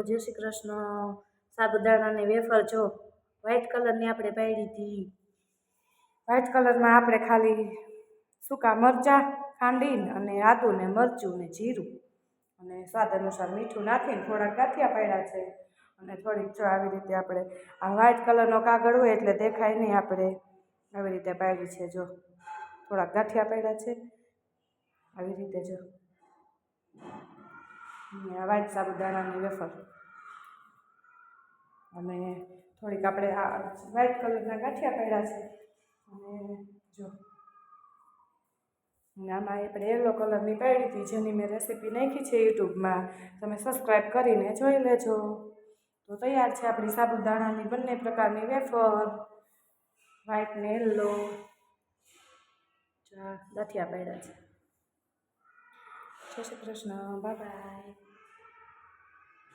જય શ્રી કૃષ્ણ। સાબુદાણાની વેફર જો વ્હાઈટ કલરની આપણે પાડી હતી। વ્હાઈટ કલરમાં આપણે ખાલી સૂકા મરચાં ખાંડીને અને આદુ ને મરચું ને જીરું અને સ્વાદ અનુસાર મીઠું નાખીને થોડાક ગાંઠિયા પાડ્યા છે। અને થોડીક જો આવી રીતે આપણે આ વ્હાઈટ કલરનો કાગળ હોય એટલે દેખાય નહીં, આપણે આવી રીતે પાડી છે। જો થોડાક ગાંઠિયા પાડ્યા છે આવી રીતે જો વ્હાઈટ સાબુદાણાની વેફર અને થોડીક આપણે આ વ્હાઈટ કલરના ગાંઠિયા પાડ્યા છે। અને જો આમાં આપણે યલો કલરની પાડી હતી, જેની મેં રેસીપી નાખી છે યુટ્યુબમાં, તમે સબસ્ક્રાઈબ કરીને જોઈ લેજો। તો તૈયાર છે આપણી સાબુદાણાની બંને પ્રકારની વેફર, વ્હાઈટ ને યલો। ગાંઠિયા પાડ્યા છે। જય શ્રી કૃષ્ણ, બાય બાય।